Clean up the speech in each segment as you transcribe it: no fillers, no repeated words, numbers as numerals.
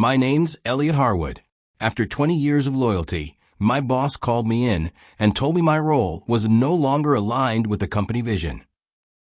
My name's Elliot Harwood. After 20 years of loyalty, my boss called me in and told me my role was no longer aligned with the company vision.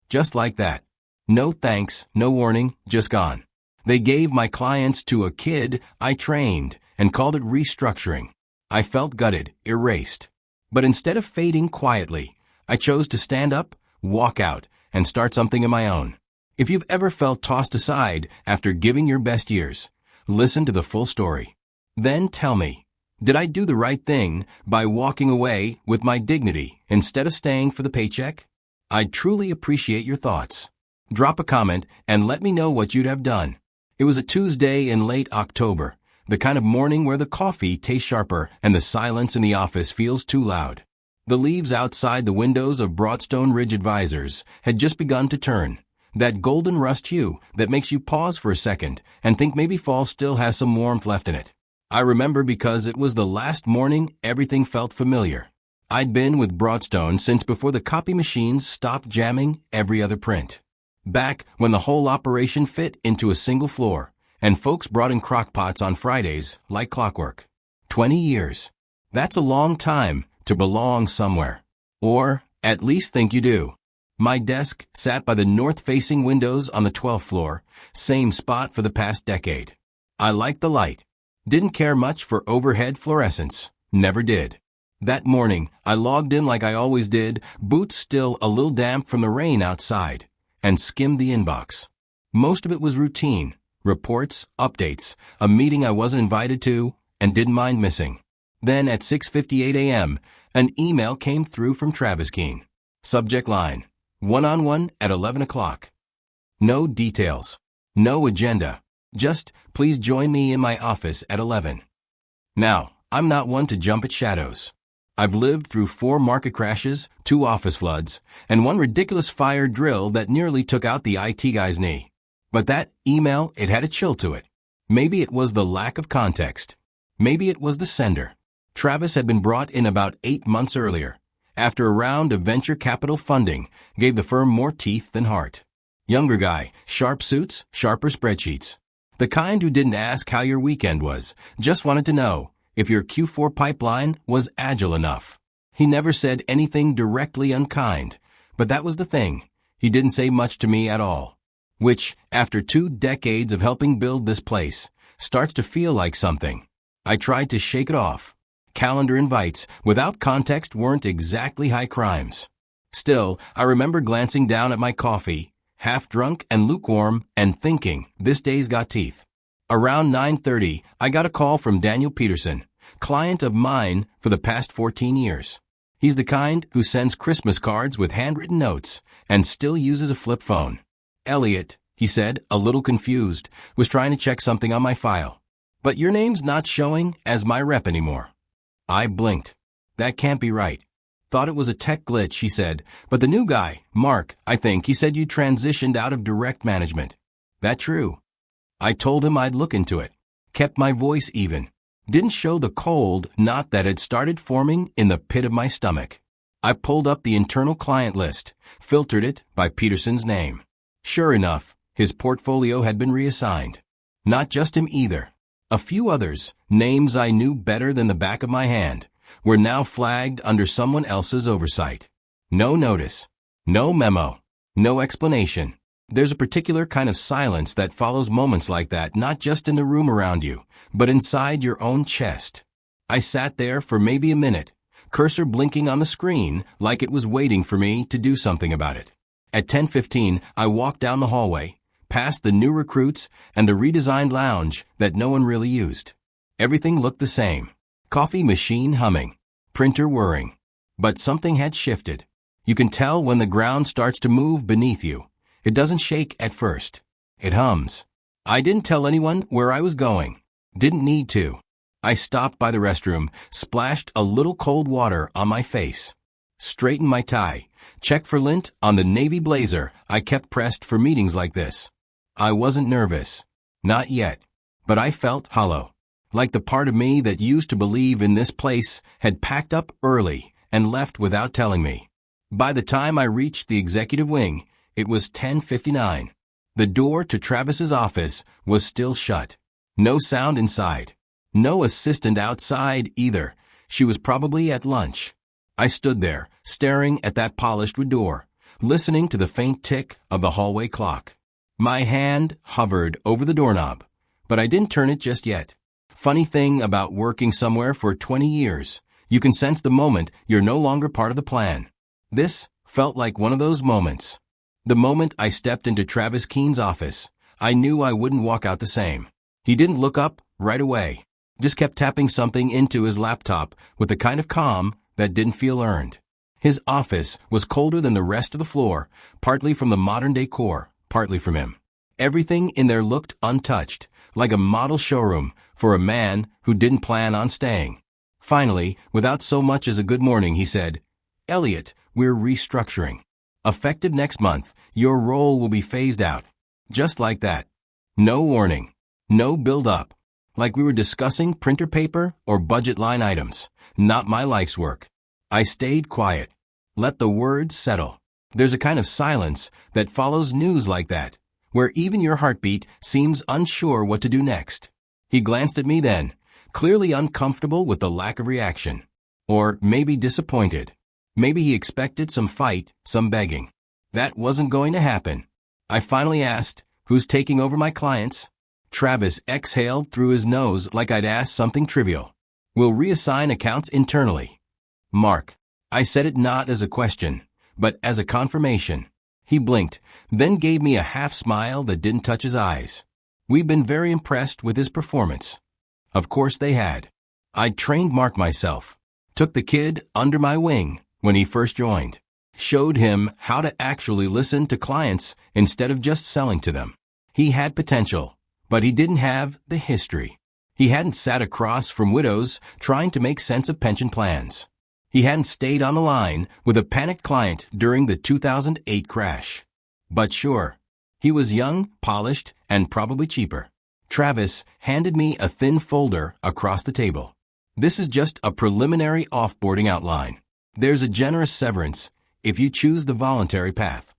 Just like that. No thanks, no warning, just gone. They gave my clients to a kid I trained and called it restructuring. I felt gutted, erased. But instead of fading quietly, I chose to stand up, walk out, and start something of my own. If you've ever felt tossed aside after giving your best years, listen to the full story. Then tell me, did I do the right thing by walking away with my dignity instead of staying for the paycheck? I'd truly appreciate your thoughts. Drop a comment and let me know what you'd have done. It was a Tuesday in late October, the kind of morning where the coffee tastes sharper and the silence in the office feels too loud. The leaves outside the windows of Broadstone Ridge Advisors had just begun to turn, that golden rust hue that makes you pause for a second and think maybe fall still has some warmth left in it. I remember because it was the last morning everything felt familiar. I'd been with Broadstone since before the copy machines stopped jamming every other print. Back when the whole operation fit into a single floor, and folks brought in crockpots on Fridays like clockwork. 20 years. That's a long time to belong somewhere. Or at least think you do. My desk sat by the north-facing windows on the 12th floor, same spot for the past decade. I liked the light. Didn't care much for overhead fluorescence. Never did. That morning, I logged in like I always did, boots still a little damp from the rain outside, and skimmed the inbox. Most of it was routine, reports, updates, a meeting I wasn't invited to and didn't mind missing. Then at 6:58 a.m., an email came through from Travis Keene. Subject line, one-on-one at 11 o'clock. No details. No agenda. Just, please join me in my office at 11. Now, I'm not one to jump at shadows. I've lived through 4 market crashes, 2 office floods, and 1 ridiculous fire drill that nearly took out the IT guy's knee. But that email, it had a chill to it. Maybe it was the lack of context. Maybe it was the sender. Travis had been brought in about 8 months earlier, after a round of venture capital funding gave the firm more teeth than heart. Younger guy, sharp suits, sharper spreadsheets. The kind who didn't ask how your weekend was, just wanted to know if your Q4 pipeline was agile enough. He never said anything directly unkind, but that was the thing. He didn't say much to me at all. Which, after 2 decades of helping build this place, starts to feel like something. I tried to shake it off. Calendar invites, without context, weren't exactly high crimes. Still, I remember glancing down at my coffee, half drunk and lukewarm, and thinking, this day's got teeth. Around 9:30, I got a call from Daniel Peterson, client of mine for the past 14 years. He's the kind who sends Christmas cards with handwritten notes and still uses a flip phone. Elliot, he said, a little confused, was trying to check something on my file. But your name's not showing as my rep anymore. I blinked. That can't be right. Thought it was a tech glitch, he said, but the new guy, Mark, I think, he said you transitioned out of direct management. That true? I told him I'd look into it. Kept my voice even. Didn't show the cold knot that had started forming in the pit of my stomach. I pulled up the internal client list, filtered it by Peterson's name. Sure enough, his portfolio had been reassigned. Not just him either. A few others, names I knew better than the back of my hand, were now flagged under someone else's oversight. No notice. No memo. No explanation. There's a particular kind of silence that follows moments like that, not just in the room around you, but inside your own chest. I sat there for maybe a minute, cursor blinking on the screen like it was waiting for me to do something about it. At 10:15, I walked down the hallway, past the new recruits and the redesigned lounge that no one really used. Everything looked the same. Coffee machine humming. Printer whirring. But something had shifted. You can tell when the ground starts to move beneath you. It doesn't shake at first. It hums. I didn't tell anyone where I was going. Didn't need to. I stopped by the restroom, splashed a little cold water on my face. Straightened my tie. Checked for lint on the navy blazer I kept pressed for meetings like this. I wasn't nervous. Not yet. But I felt hollow. Like the part of me that used to believe in this place had packed up early and left without telling me. By the time I reached the executive wing, it was 10:59. The door to Travis's office was still shut. No sound inside. No assistant outside either. She was probably at lunch. I stood there, staring at that polished wood door, listening to the faint tick of the hallway clock. My hand hovered over the doorknob, but I didn't turn it just yet. Funny thing about working somewhere for 20 years, you can sense the moment you're no longer part of the plan. This felt like one of those moments. The moment I stepped into Travis Keene's office, I knew I wouldn't walk out the same. He didn't look up right away, just kept tapping something into his laptop with the kind of calm that didn't feel earned. His office was colder than the rest of the floor, partly from the modern decor, partly from him. Everything in there looked untouched, like a model showroom for a man who didn't plan on staying. Finally, without so much as a good morning, he said, "Elliot, we're restructuring. Effective next month, your role will be phased out." Just like that. No warning. No build-up. Like we were discussing printer paper or budget line items. Not my life's work. I stayed quiet. Let the words settle. There's a kind of silence that follows news like that, where even your heartbeat seems unsure what to do next. He glanced at me then, clearly uncomfortable with the lack of reaction. Or maybe disappointed. Maybe he expected some fight, some begging. That wasn't going to happen. I finally asked, "Who's taking over my clients?" Travis exhaled through his nose like I'd asked something trivial. "We'll reassign accounts internally." "Mark." I said it not as a question, but as a confirmation. He blinked, then gave me a half-smile that didn't touch his eyes. We'd been very impressed with his performance. Of course they had. I'd trained Mark myself. Took the kid under my wing when he first joined. Showed him how to actually listen to clients instead of just selling to them. He had potential, but he didn't have the history. He hadn't sat across from widows trying to make sense of pension plans. He hadn't stayed on the line with a panicked client during the 2008 crash. But sure, he was young, polished, and probably cheaper. Travis handed me a thin folder across the table. "This is just a preliminary offboarding outline. There's a generous severance if you choose the voluntary path."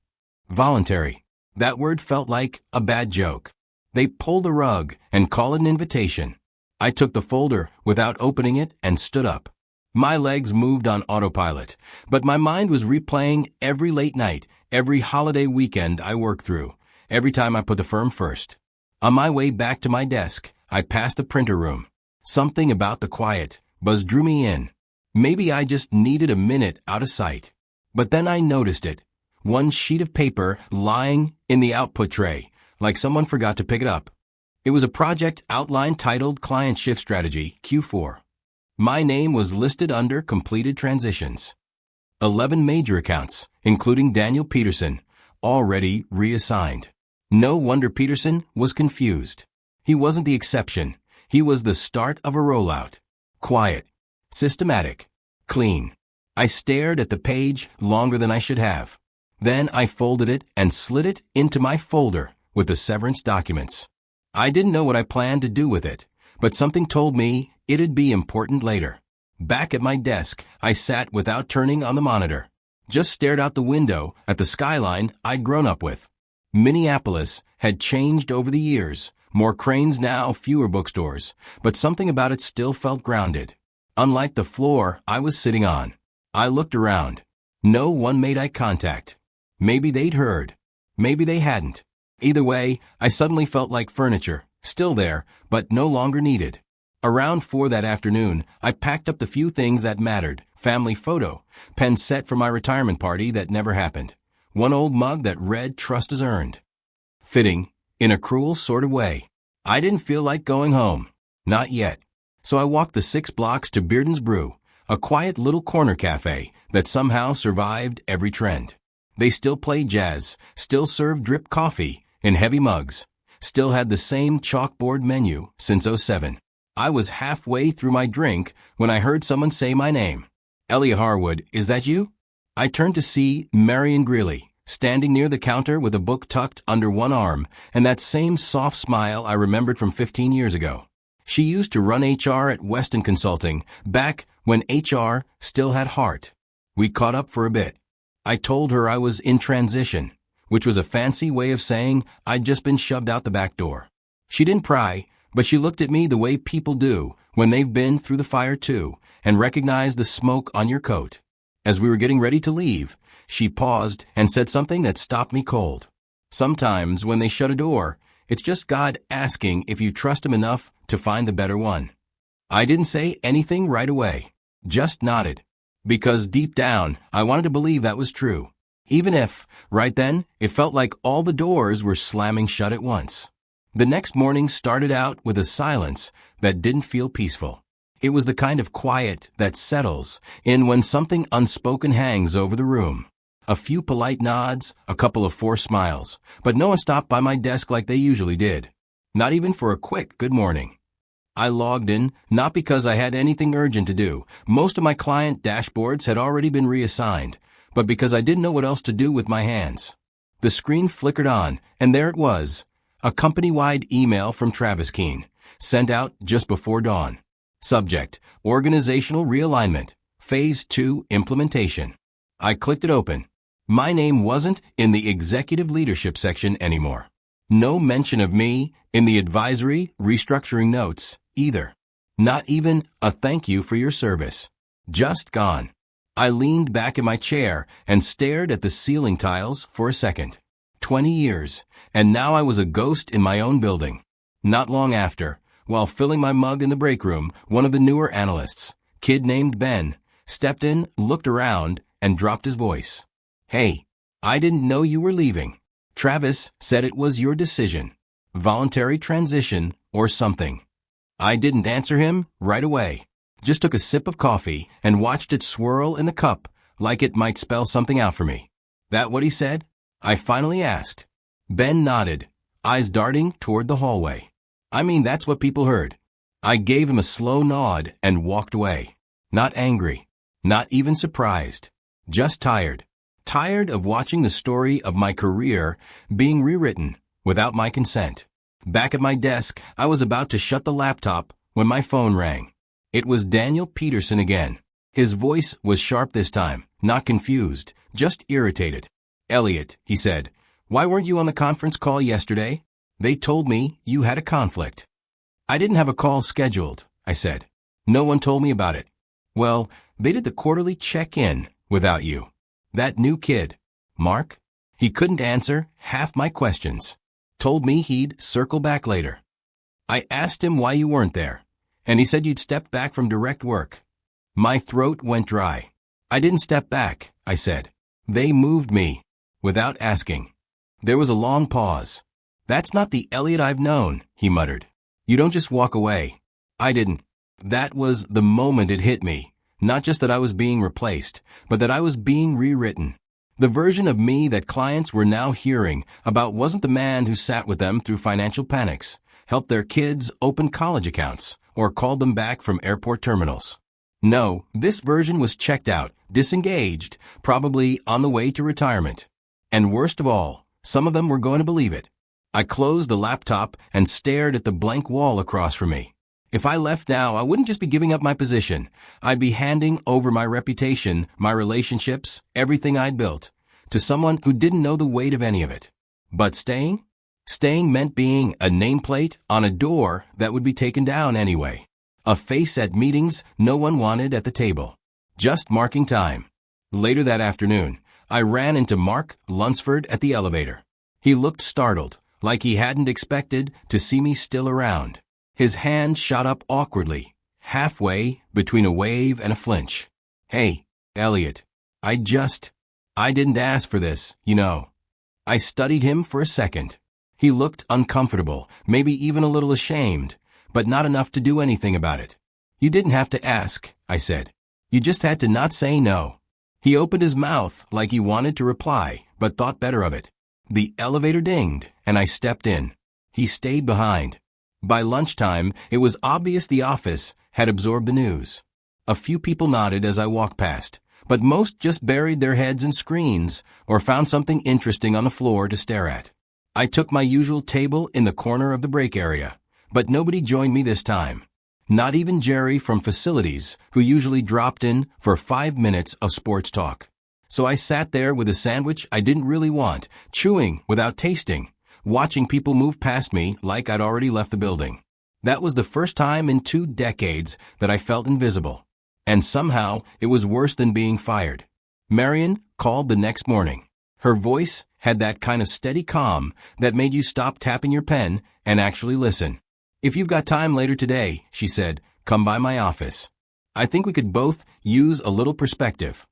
Voluntary. That word felt like a bad joke. They pull the rug and call it an invitation. I took the folder without opening it and stood up. My legs moved on autopilot, but my mind was replaying every late night, every holiday weekend I worked through, every time I put the firm first. On my way back to my desk, I passed the printer room. Something about the quiet buzz drew me in. Maybe I just needed a minute out of sight. But then I noticed it. One sheet of paper lying in the output tray, like someone forgot to pick it up. It was a project outline titled Client Shift Strategy, Q4. My name was listed under completed transitions. 11 major accounts, including Daniel Peterson, already reassigned. No wonder Peterson was confused. He wasn't the exception. He was the start of a rollout. Quiet, systematic, clean. I stared at the page longer than I should have. Then I folded it and slid it into my folder with the severance documents. I didn't know what I planned to do with it, but something told me it'd be important later. Back at my desk, I sat without turning on the monitor. Just stared out the window at the skyline I'd grown up with. Minneapolis had changed over the years. More cranes now, fewer bookstores, but something about it still felt grounded. Unlike the floor I was sitting on. I looked around. No one made eye contact. Maybe they'd heard. Maybe they hadn't. Either way, I suddenly felt like furniture, still there, but no longer needed. Around 4 that afternoon, I packed up the few things that mattered. Family photo, pen set for my retirement party that never happened. One old mug that read "Trust is earned." Fitting, in a cruel sort of way. I didn't feel like going home. Not yet. So I walked the 6 blocks to Bearden's Brew, a quiet little corner cafe that somehow survived every trend. They still played jazz, still served drip coffee in heavy mugs, still had the same chalkboard menu since '07. I was halfway through my drink when I heard someone say my name. "Elliot Harwood, is that you?" I turned to see Marion standing near the counter with a book tucked under one arm and that same soft smile I remembered from 15 years ago. She used to run HR at Weston Consulting back when HR still had heart. We caught up for a bit. I told her I was in transition, which was a fancy way of saying I'd just been shoved out the back door. She didn't pry, But she looked at me the way people do when they've been through the fire too, and recognized the smoke on your coat. As we were getting ready to leave, she paused and said something that stopped me cold. Sometimes when they shut a door, it's just God asking if you trust Him enough to find the better one. I didn't say anything right away, just nodded. Because deep down, I wanted to believe that was true. Even if, right then, it felt like all the doors were slamming shut at once. The next morning started out with a silence that didn't feel peaceful. It was the kind of quiet that settles in when something unspoken hangs over the room. A few polite nods, a couple of forced smiles, but no one stopped by my desk like they usually did. Not even for a quick good morning. I logged in, not because I had anything urgent to do. Most of my client dashboards had already been reassigned, but because I didn't know what else to do with my hands. The screen flickered on, and there it was, a company-wide email from Travis Keene, sent out just before dawn. Subject, Organizational Realignment, Phase 2 Implementation. I clicked it open. My name wasn't in the executive leadership section anymore. No mention of me in the advisory restructuring notes either. Not even a thank you for your service. Just gone. I leaned back in my chair and stared at the ceiling tiles for a second. 20 years, and now I was a ghost in my own building. Not long after, while filling my mug in the break room, one of the newer analysts, kid named Ben, stepped in, looked around, and dropped his voice. Hey, I didn't know you were leaving. Travis said it was your decision. Voluntary transition or something. I didn't answer him right away. Just took a sip of coffee and watched it swirl in the cup like it might spell something out for me. That what he said? I finally asked. Ben nodded, eyes darting toward the hallway. I mean, that's what people heard. I gave him a slow nod and walked away. Not angry. Not even surprised. Just tired. Tired of watching the story of my career being rewritten without my consent. Back at my desk, I was about to shut the laptop when my phone rang. It was Daniel Peterson again. His voice was sharp this time, not confused, just irritated. Elliot, he said, why weren't you on the conference call yesterday? They told me you had a conflict. I didn't have a call scheduled, I said. No one told me about it. Well, they did the quarterly check-in without you. That new kid, Mark, he couldn't answer half my questions. Told me he'd circle back later. I asked him why you weren't there, and he said you'd stepped back from direct work. My throat went dry. I didn't step back, I said. They moved me, without asking. There was a long pause. That's not the Elliot I've known, he muttered. You don't just walk away. I didn't. That was the moment it hit me. Not just that I was being replaced, but that I was being rewritten. The version of me that clients were now hearing about wasn't the man who sat with them through financial panics, helped their kids open college accounts, or called them back from airport terminals. No, this version was checked out, disengaged, probably on the way to retirement. And worst of all, some of them were going to believe it. I closed the laptop and stared at the blank wall across from me. If I left now, I wouldn't just be giving up my position. I'd be handing over my reputation, my relationships, everything I'd built, to someone who didn't know the weight of any of it. But staying? Staying meant being a nameplate on a door that would be taken down anyway. A face at meetings no one wanted at the table. Just marking time. Later that afternoon, I ran into Mark Lunsford at the elevator. He looked startled, like he hadn't expected to see me still around. His hand shot up awkwardly, halfway between a wave and a flinch. Hey, Elliot, I didn't ask for this, you know. I studied him for a second. He looked uncomfortable, maybe even a little ashamed, but not enough to do anything about it. You didn't have to ask, I said. You just had to not say no. He opened his mouth like he wanted to reply, but thought better of it. The elevator dinged, and I stepped in. He stayed behind. By lunchtime, it was obvious the office had absorbed the news. A few people nodded as I walked past, but most just buried their heads in screens or found something interesting on the floor to stare at. I took my usual table in the corner of the break area, but nobody joined me this time. Not even Jerry from facilities, who usually dropped in for 5 minutes of sports talk. So I sat there with a sandwich I didn't really want, chewing without tasting, watching people move past me like I'd already left the building. That was the first time in 2 decades that I felt invisible. And somehow, it was worse than being fired. Marion called the next morning. Her voice had that kind of steady calm that made you stop tapping your pen and actually listen. "If you've got time later today," she said, "come by my office. I think we could both use a little perspective."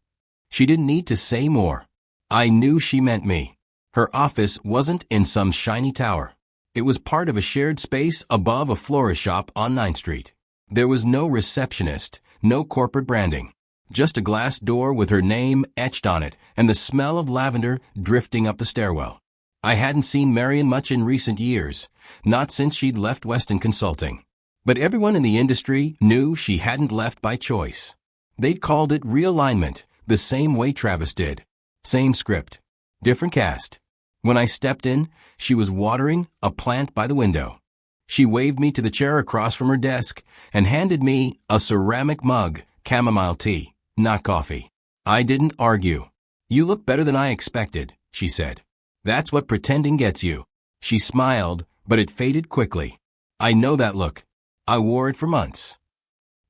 She didn't need to say more. I knew she meant me. Her office wasn't in some shiny tower. It was part of a shared space above a florist shop on 9th Street. There was no receptionist, no corporate branding. Just a glass door with her name etched on it and the smell of lavender drifting up the stairwell. I hadn't seen Marion much in recent years, not since she'd left Weston Consulting. But everyone in the industry knew she hadn't left by choice. They'd called it realignment, the same way Travis did. Same script, different cast. When I stepped in, she was watering a plant by the window. She waved me to the chair across from her desk and handed me a ceramic mug, chamomile tea, not coffee. I didn't argue. "You look better than I expected," she said. "That's what pretending gets you." She smiled, but it faded quickly. I know that look. I wore it for months.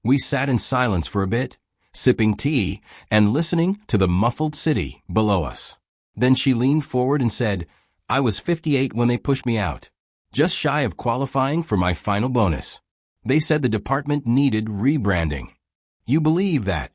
We sat in silence for a bit, sipping tea and listening to the muffled city below us. Then she leaned forward and said, "I was 58 when they pushed me out, just shy of qualifying for my final bonus. They said the department needed rebranding." "You believe that?"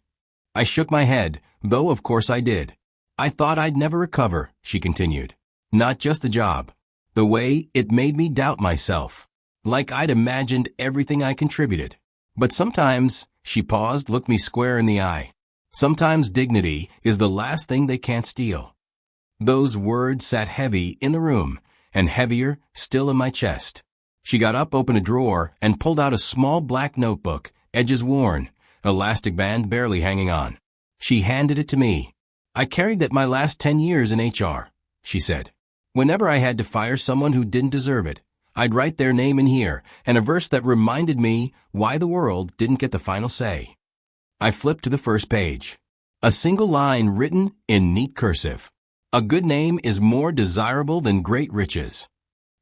I shook my head, though of course I did. "I thought I'd never recover," she continued. "Not just the job. The way it made me doubt myself. Like I'd imagined everything I contributed. But sometimes," she paused, looked me square in the eye, "sometimes dignity is the last thing they can't steal." Those words sat heavy in the room, and heavier still in my chest. She got up, opened a drawer, and pulled out a small black notebook, edges worn, elastic band barely hanging on. She handed it to me. "I carried that my last 10 years in HR," she said. "Whenever I had to fire someone who didn't deserve it, I'd write their name in here and a verse that reminded me why the world didn't get the final say." I flipped to the first page. A single line written in neat cursive. "A good name is more desirable than great riches."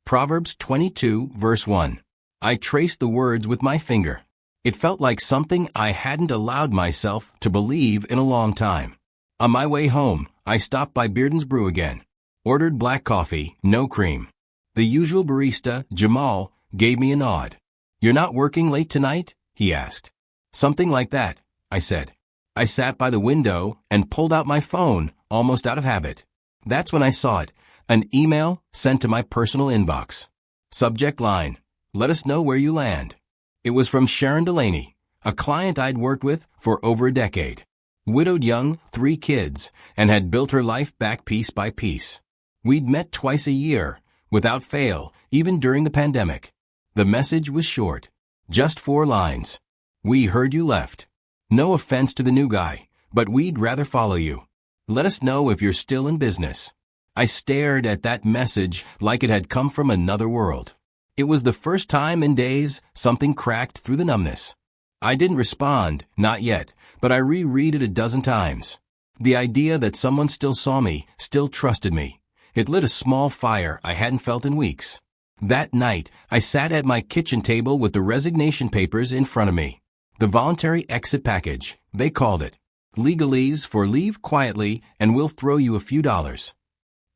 Proverbs 22, verse 1. I traced the words with my finger. It felt like something I hadn't allowed myself to believe in a long time. On my way home, I stopped by Bearden's Brew again. Ordered black coffee, no cream. The usual barista, Jamal, gave me a nod. "You're not working late tonight?" he asked. "Something like that," I said. I sat by the window and pulled out my phone, almost out of habit. That's when I saw it, an email sent to my personal inbox. Subject line, "Let us know where you land." It was from Sharon Delaney, a client I'd worked with for over a decade. Widowed young, 3 kids, and had built her life back piece by piece. We'd met twice a year, without fail, even during the pandemic. The message was short, just 4 lines. "We heard you left. No offense to the new guy, but we'd rather follow you. Let us know if you're still in business." I stared at that message like it had come from another world. It was the first time in days something cracked through the numbness. I didn't respond, not yet, but I reread it a dozen times. The idea that someone still saw me, still trusted me. It lit a small fire I hadn't felt in weeks. That night, I sat at my kitchen table with the resignation papers in front of me. The voluntary exit package, they called it. Legalese for leave quietly and we'll throw you a few dollars.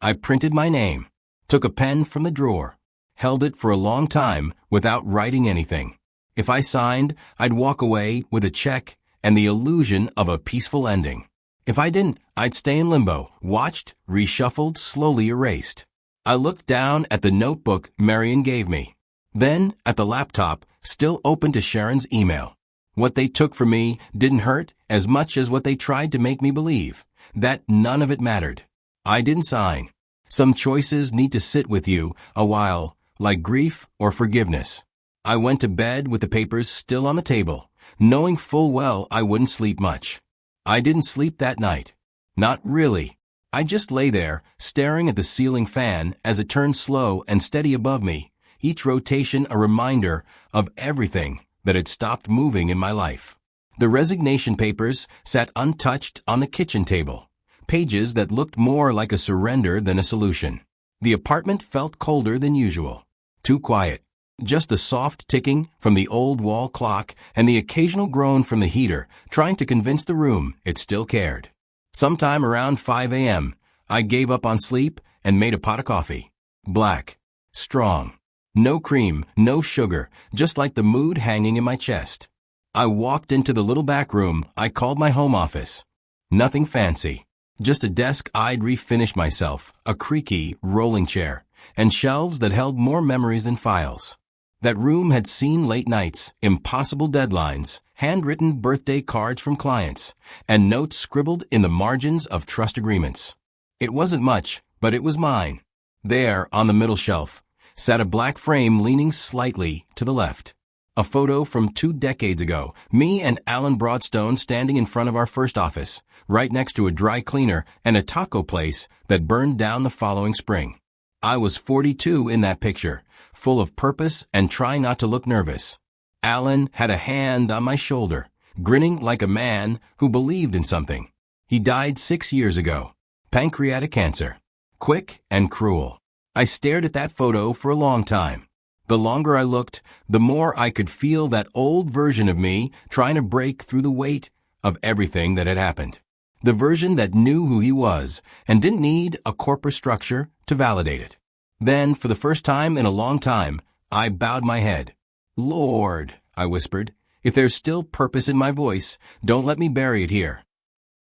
I printed my name, took a pen from the drawer, held it for a long time without writing anything. If I signed, I'd walk away with a check and the illusion of a peaceful ending. If I didn't, I'd stay in limbo, watched, reshuffled, slowly erased. I looked down at the notebook Marion gave me. Then at the laptop, still open to Sharon's email. What they took from me didn't hurt as much as what they tried to make me believe, that none of it mattered. I didn't sign. Some choices need to sit with you a while, like grief or forgiveness. I went to bed with the papers still on the table, knowing full well I wouldn't sleep much. I didn't sleep that night. Not really. I just lay there, staring at the ceiling fan as it turned slow and steady above me, each rotation a reminder of everything that had stopped moving in my life. The resignation papers sat untouched on the kitchen table, pages that looked more like a surrender than a solution. The apartment felt colder than usual. Too quiet. Just the soft ticking from the old wall clock and the occasional groan from the heater trying to convince the room it still cared. Sometime around 5 a.m., I gave up on sleep and made a pot of coffee. Black. Strong. No cream, no sugar, just like the mood hanging in my chest. I walked into the little back room I called my home office. Nothing fancy. Just a desk I'd refinished myself, a creaky, rolling chair, and shelves that held more memories than files. That room had seen late nights, impossible deadlines, handwritten birthday cards from clients, and notes scribbled in the margins of trust agreements. It wasn't much, but it was mine. There, on the middle shelf, sat a black frame leaning slightly to the left. A photo from 2 decades ago, me and Alan Broadstone standing in front of our first office, right next to a dry cleaner and a taco place that burned down the following spring. I was 42 in that picture, full of purpose and trying not to look nervous. Alan had a hand on my shoulder, grinning like a man who believed in something. He died 6 years ago. Pancreatic cancer. Quick and cruel. I stared at that photo for a long time. The longer I looked, the more I could feel that old version of me trying to break through the weight of everything that had happened. The version that knew who he was and didn't need a corporate structure to validate it. Then, for the first time in a long time, I bowed my head. "Lord," I whispered, "if there's still purpose in my voice, don't let me bury it here."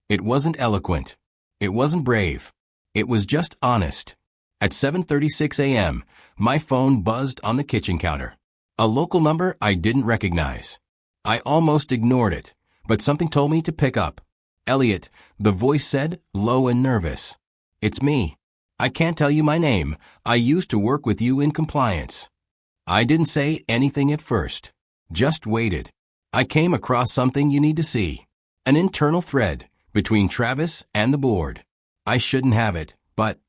It wasn't eloquent. It wasn't brave. It was just honest. At 7:36 a.m., my phone buzzed on the kitchen counter. A local number I didn't recognize. I almost ignored it, but something told me to pick up. "Elliot," the voice said, low and nervous. "It's me. I can't tell you my name. I used to work with you in compliance." I didn't say anything at first. Just waited. "I came across something you need to see. An internal thread between Travis and the board. I shouldn't have it, but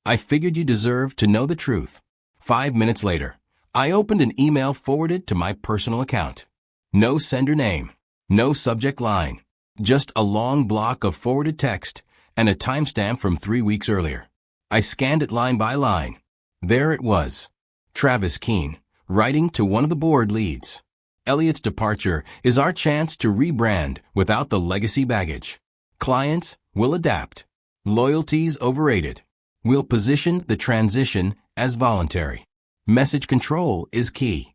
I figured you deserved to know the truth." 5 minutes later, I opened an email forwarded to my personal account. No sender name, no subject line, just a long block of forwarded text and a timestamp from 3 weeks earlier. I scanned it line by line. There it was. Travis Keene, writing to one of the board leads. "Elliot's departure is our chance to rebrand without the legacy baggage. Clients will adapt. Loyalty's overrated. We'll position the transition as voluntary. Message control is key."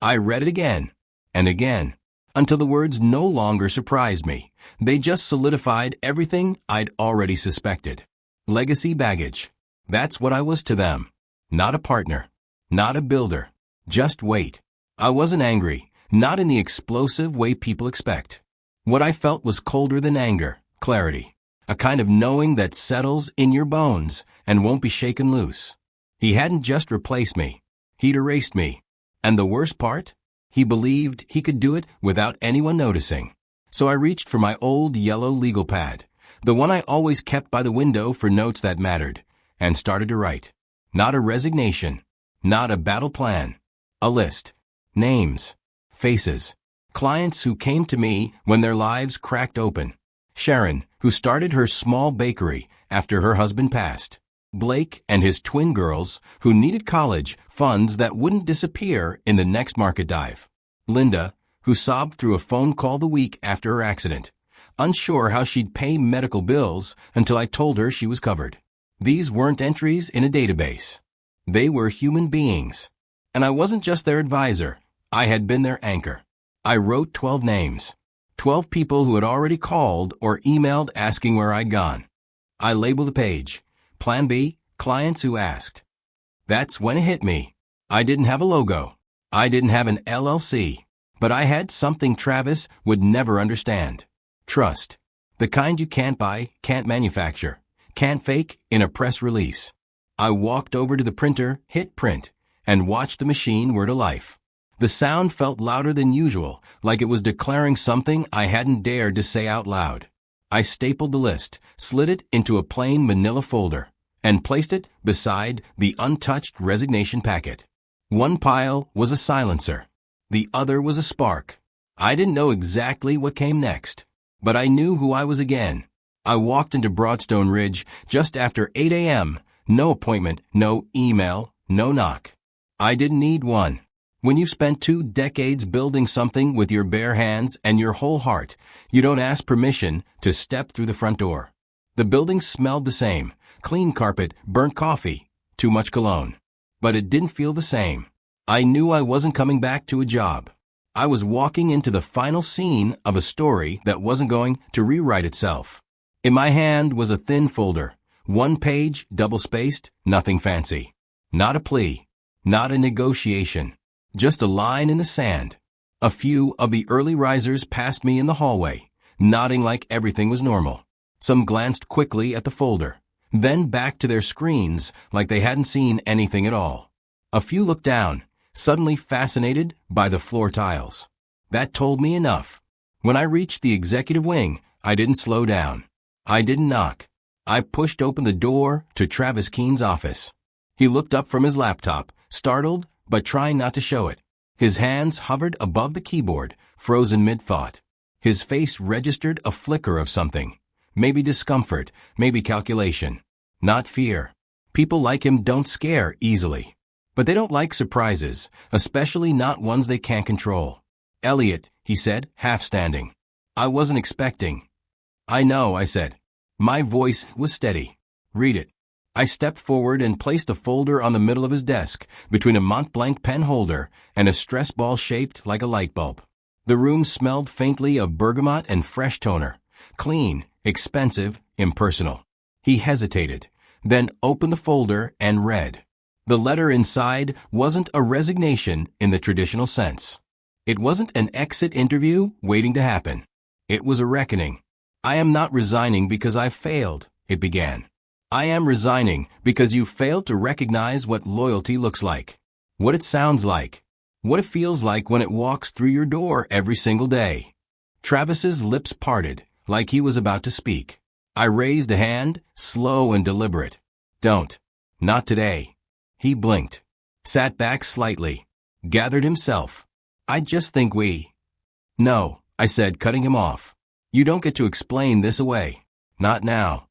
I read it again and again until the words no longer surprised me. They just solidified everything I'd already suspected. Legacy baggage. That's what I was to them. Not a partner. Not a builder. Just wait. I wasn't angry, not in the explosive way people expect. What I felt was colder than anger, clarity. A kind of knowing that settles in your bones and won't be shaken loose. He hadn't just replaced me. He'd erased me. And the worst part? He believed he could do it without anyone noticing. So I reached for my old yellow legal pad, the one I always kept by the window for notes that mattered, and started to write. Not a resignation. Not a battle plan. A list. Names. Faces. Clients who came to me when their lives cracked open. Sharon, who started her small bakery after her husband passed. Blake and his twin girls, who needed college funds that wouldn't disappear in the next market dive. Linda, who sobbed through a phone call the week after her accident, unsure how she'd pay medical bills until I told her she was covered. These weren't entries in a database. They were human beings. And I wasn't just their advisor. I had been their anchor. I wrote 12 names. 12 people who had already called or emailed asking where I'd gone. I labeled the page. Plan B, clients who asked. That's when it hit me. I didn't have a logo. I didn't have an LLC. But I had something Travis would never understand. Trust. The kind you can't buy, can't manufacture, can't fake in a press release. I walked over to the printer, hit print, and watched the machine whir to life. The sound felt louder than usual, like it was declaring something I hadn't dared to say out loud. I stapled the list, slid it into a plain manila folder, and placed it beside the untouched resignation packet. One pile was a silencer. The other was a spark. I didn't know exactly what came next, but I knew who I was again. I walked into Broadstone Ridge just after 8 a.m., no appointment, no email, no knock. I didn't need one. When you've spent 2 decades building something with your bare hands and your whole heart, you don't ask permission to step through the front door. The building smelled the same: clean carpet, burnt coffee, too much cologne. But it didn't feel the same. I knew I wasn't coming back to a job. I was walking into the final scene of a story that wasn't going to rewrite itself. In my hand was a thin folder, 1 page, double-spaced, nothing fancy. Not a plea, not a negotiation, just a line in the sand. A few of the early risers passed me in the hallway, nodding like everything was normal. Some glanced quickly at the folder, then back to their screens like they hadn't seen anything at all. A few looked down, suddenly fascinated by the floor tiles. That told me enough. When I reached the executive wing, I didn't slow down. I didn't knock. I pushed open the door to Travis Keene's office. He looked up from his laptop, startled, but trying not to show it. His hands hovered above the keyboard, frozen mid-thought. His face registered a flicker of something. Maybe discomfort, maybe calculation. Not fear. People like him don't scare easily. But they don't like surprises, especially not ones they can't control. "Elliot," he said, half standing. "I wasn't expecting." "I know," I said. My voice was steady. "Read it." I stepped forward and placed a folder on the middle of his desk, between a Mont-Blanc pen holder and a stress ball shaped like a light bulb. The room smelled faintly of bergamot and fresh toner. Clean, expensive, impersonal. He hesitated, then opened the folder and read. The letter inside wasn't a resignation in the traditional sense. It wasn't an exit interview waiting to happen. It was a reckoning. "I am not resigning because I failed," it began. "I am resigning because you failed to recognize what loyalty looks like, what it sounds like, what it feels like when it walks through your door every single day." Travis's lips parted, like he was about to speak. I raised a hand, slow and deliberate. "Don't. Not today." He blinked, sat back slightly, gathered himself. "I just think we—" "No," I said, cutting him off. "You don't get to explain this away. Not now."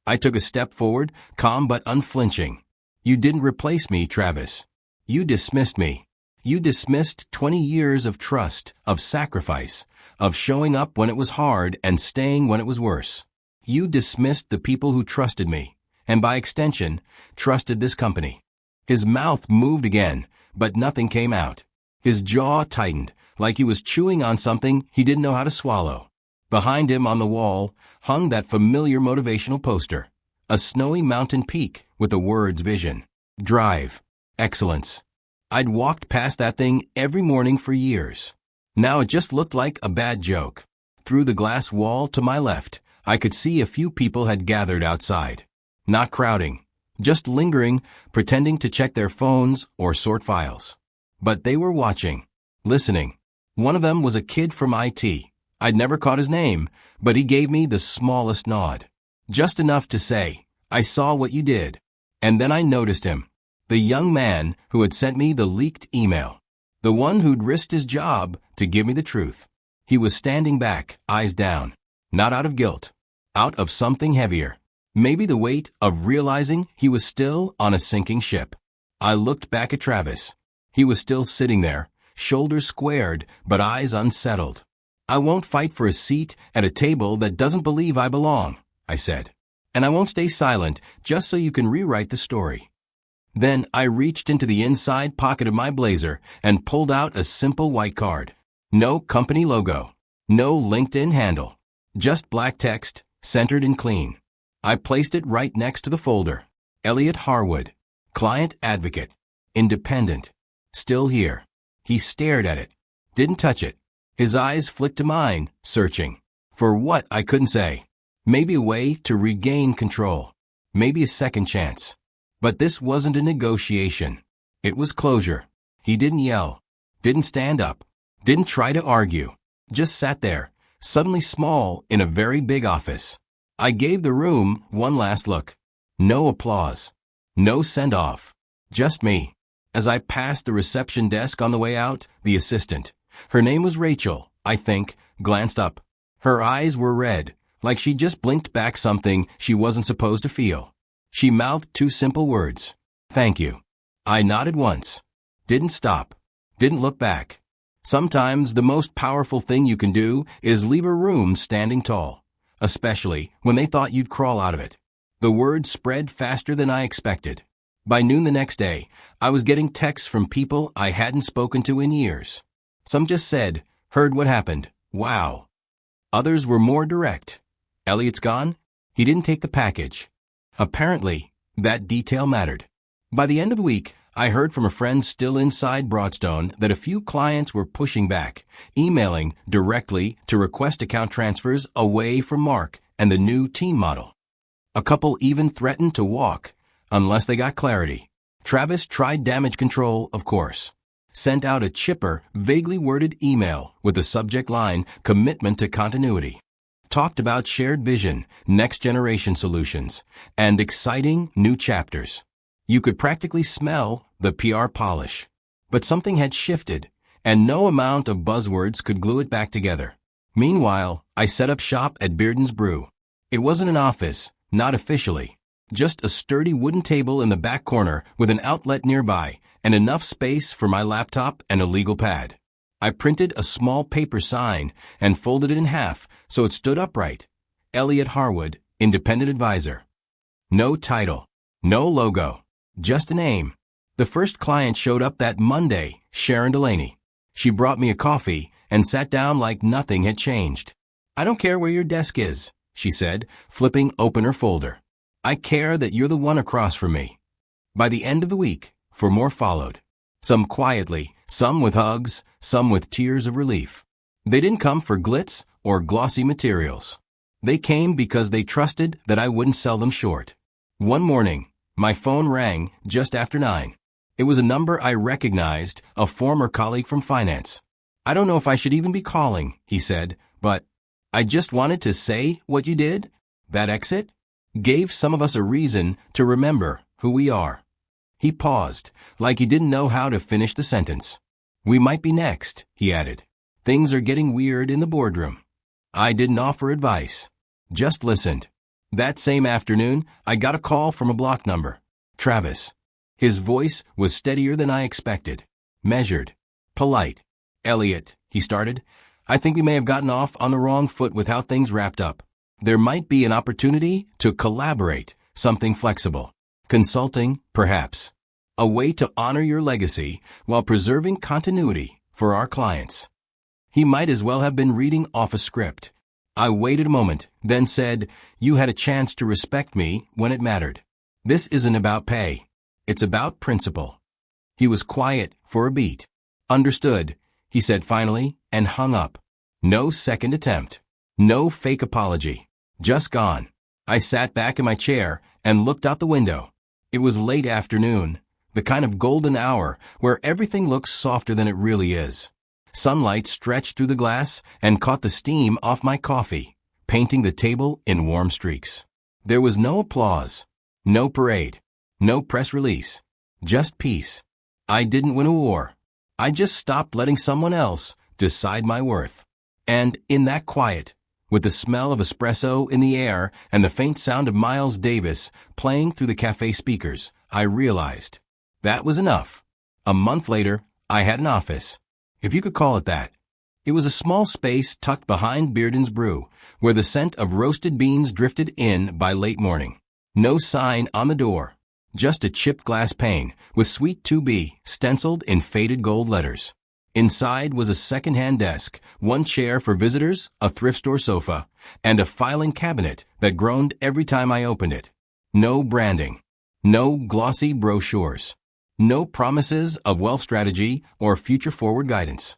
I took a step forward, calm but unflinching. "You didn't replace me, Travis. You dismissed me. You dismissed 20 years of trust, of sacrifice, of showing up when it was hard and staying when it was worse. You dismissed the people who trusted me, and by extension, trusted this company." His mouth moved again, but nothing came out. His jaw tightened, like he was chewing on something he didn't know how to swallow. Behind him on the wall hung that familiar motivational poster, a snowy mountain peak with the words vision, drive, excellence. I'd walked past that thing every morning for years. Now it just looked like a bad joke. Through the glass wall to my left, I could see a few people had gathered outside. Not crowding, just lingering, pretending to check their phones or sort files. But they were watching, listening. One of them was a kid from IT. I'd never caught his name, but he gave me the smallest nod. Just enough to say, "I saw what you did." And then I noticed him. The young man who had sent me the leaked email. The one who'd risked his job to give me the truth. He was standing back, eyes down. Not out of guilt. Out of something heavier. Maybe the weight of realizing he was still on a sinking ship. I looked back at Travis. He was still sitting there, shoulders squared, but eyes unsettled. "I won't fight for a seat at a table that doesn't believe I belong," I said. "And I won't stay silent just so you can rewrite the story." Then I reached into the inside pocket of my blazer and pulled out a simple white card. No company logo. No LinkedIn handle. Just black text, centered and clean. I placed it right next to the folder. Elliot Harwood. Client advocate. Independent. Still here. He stared at it. Didn't touch it. His eyes flicked to mine, searching. For what, I couldn't say. Maybe a way to regain control. Maybe a second chance. But this wasn't a negotiation. It was closure. He didn't yell. Didn't stand up. Didn't try to argue. Just sat there, suddenly small in a very big office. I gave the room one last look. No applause. No send-off. Just me. As I passed the reception desk on the way out, the assistant, her name was Rachel, I think, glanced up. Her eyes were red, like she just blinked back something she wasn't supposed to feel. She mouthed 2 simple words. "Thank you." I nodded once. Didn't stop. Didn't look back. Sometimes the most powerful thing you can do is leave a room standing tall, especially when they thought you'd crawl out of it. The word spread faster than I expected. By noon the next day, I was getting texts from people I hadn't spoken to in years. Some just said, "Heard what happened. Wow." Others were more direct. "Elliot's gone? He didn't take the package." Apparently, that detail mattered. By the end of the week, I heard from a friend still inside Broadstone that a few clients were pushing back, emailing directly to request account transfers away from Mark and the new team model. A couple even threatened to walk unless they got clarity. Travis tried damage control, of course. Sent out a chipper, vaguely worded email with the subject line, "Commitment to Continuity." Talked about shared vision, next-generation solutions, and exciting new chapters. You could practically smell the PR polish. But something had shifted, and no amount of buzzwords could glue it back together. Meanwhile, I set up shop at Bearden's Brew. It wasn't an office, not officially. Just a sturdy wooden table in the back corner with an outlet nearby and enough space for my laptop and a legal pad. I printed a small paper sign and folded it in half so it stood upright. Elliot Harwood, Independent Advisor. No title, no logo, just a name. The first client showed up that Monday, Sharon Delaney. She brought me a coffee and sat down like nothing had changed. "I don't care where your desk is," she said, flipping open her folder. "I care that you're the one across from me." By the end of the week, 4 more followed. Some quietly, some with hugs, some with tears of relief. They didn't come for glitz or glossy materials. They came because they trusted that I wouldn't sell them short. One morning, my phone rang just after 9. It was a number I recognized, a former colleague from finance. "I don't know if I should even be calling," he said, "but I just wanted to say what you did. That exit gave some of us a reason to remember who we are." He paused, like he didn't know how to finish the sentence. "We might be next," he added. "Things are getting weird in the boardroom." I didn't offer advice, just listened. That same afternoon, I got a call from a block number. Travis. His voice was steadier than I expected. Measured. Polite. "Elliot," he started, "I think we may have gotten off on the wrong foot with how things wrapped up. There might be an opportunity to collaborate, something flexible. Consulting, perhaps. A way to honor your legacy while preserving continuity for our clients." He might as well have been reading off a script. I waited a moment, then said, "You had a chance to respect me when it mattered. This isn't about pay. It's about principle." He was quiet for a beat. "Understood," he said finally, and hung up. No second attempt. No fake apology. Just gone. I sat back in my chair and looked out the window. It was late afternoon, the kind of golden hour where everything looks softer than it really is. Sunlight stretched through the glass and caught the steam off my coffee, painting the table in warm streaks. There was no applause, no parade, no press release, just peace. I didn't win a war. I just stopped letting someone else decide my worth. And in that quiet, with the smell of espresso in the air and the faint sound of Miles Davis playing through the cafe speakers, I realized that was enough. A month later, I had an office, if you could call it that. It was a small space tucked behind Bearden's Brew, where the scent of roasted beans drifted in by late morning. No sign on the door, just a chipped glass pane with Suite 2B stenciled in faded gold letters. Inside was a second-hand desk, 1 chair for visitors, a thrift store sofa, and a filing cabinet that groaned every time I opened it. No branding. No glossy brochures. No promises of wealth strategy or future-forward guidance.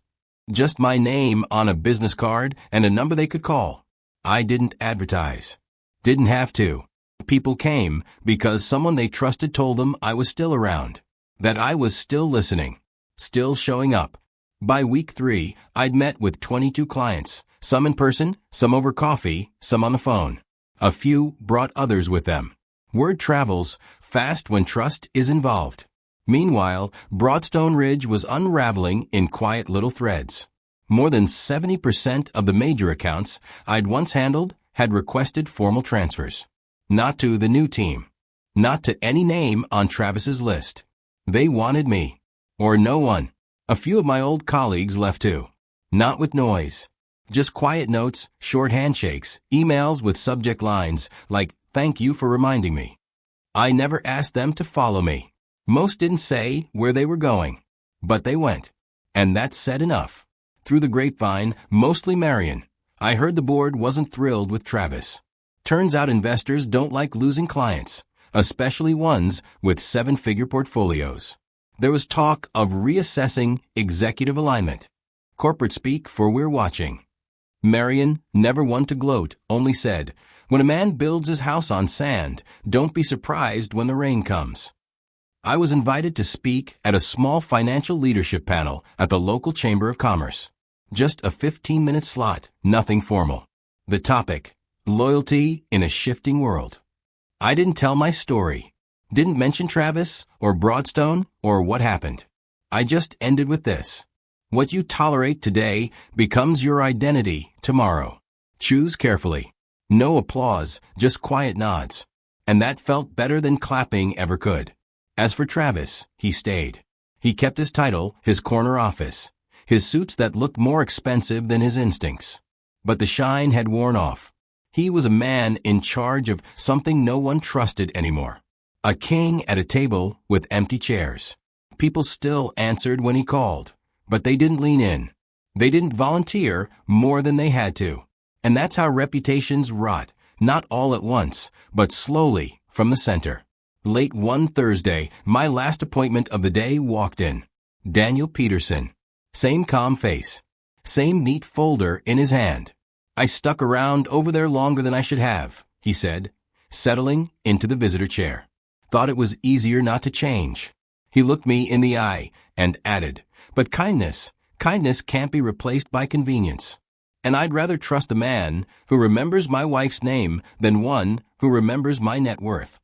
Just my name on a business card and a number they could call. I didn't advertise. Didn't have to. People came because someone they trusted told them I was still around, that I was still listening, still showing up. By week 3, I'd met with 22 clients, some in person, some over coffee, some on the phone. A few brought others with them. Word travels fast when trust is involved. Meanwhile, Broadstone Ridge was unraveling in quiet little threads. More than 70% of the major accounts I'd once handled had requested formal transfers. Not to the new team. Not to any name on Travis's list. They wanted me. Or no one. A few of my old colleagues left too. Not with noise. Just quiet notes, short handshakes, emails with subject lines like, "Thank you for reminding me." I never asked them to follow me. Most didn't say where they were going. But they went. And that said enough. Through the grapevine, mostly Marion, I heard the board wasn't thrilled with Travis. Turns out investors don't like losing clients, especially ones with seven-figure portfolios. There was talk of reassessing executive alignment. Corporate speak for we're watching. Marion, never one to gloat, only said, "When a man builds his house on sand, don't be surprised when the rain comes." I was invited to speak at a small financial leadership panel at the local Chamber of Commerce. Just a 15-minute slot, nothing formal. The topic, loyalty in a shifting world. I didn't tell my story. Didn't mention Travis or Broadstone or what happened. I just ended with this. What you tolerate today becomes your identity tomorrow. Choose carefully. No applause, just quiet nods. And that felt better than clapping ever could. As for Travis, he stayed. He kept his title, his corner office, his suits that looked more expensive than his instincts. But the shine had worn off. He was a man in charge of something no one trusted anymore. A king at a table with empty chairs. People still answered when he called, but they didn't lean in. They didn't volunteer more than they had to. And that's how reputations rot, not all at once, but slowly from the center. Late one Thursday, my last appointment of the day walked in. Daniel Peterson. Same calm face. Same neat folder in his hand. "I stuck around over there longer than I should have," he said, settling into the visitor chair. Thought it was easier not to change. He looked me in the eye and added, "But kindness can't be replaced by convenience. And I'd rather trust a man who remembers my wife's name than one who remembers my net worth."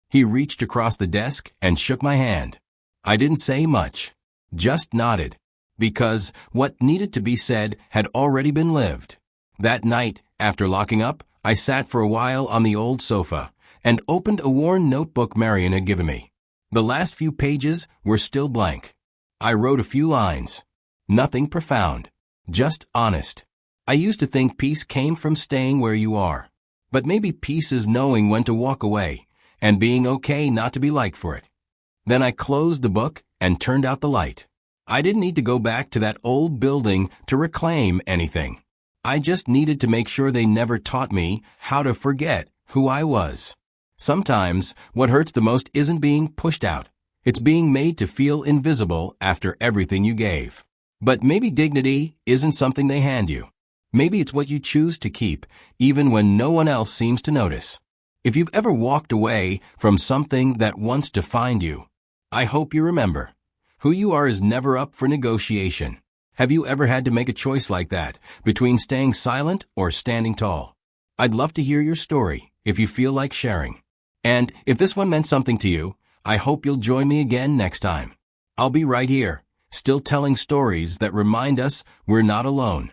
He reached across the desk and shook my hand. I didn't say much, just nodded, because what needed to be said had already been lived. That night, after locking up, I sat for a while on the old sofa and opened a worn notebook Marion had given me. The last few pages were still blank. I wrote a few lines. Nothing profound, just honest. I used to think peace came from staying where you are. But maybe peace is knowing when to walk away and being okay not to be liked for it. Then I closed the book and turned out the light. I didn't need to go back to that old building to reclaim anything. I just needed to make sure they never taught me how to forget who I was. Sometimes what hurts the most isn't being pushed out. It's being made to feel invisible after everything you gave. But maybe dignity isn't something they hand you. Maybe it's what you choose to keep, even when no one else seems to notice. If you've ever walked away from something that once defined you, I hope you remember. Who you are is never up for negotiation. Have you ever had to make a choice like that, between staying silent or standing tall? I'd love to hear your story, if you feel like sharing. And if this one meant something to you, I hope you'll join me again next time. I'll be right here, still telling stories that remind us we're not alone.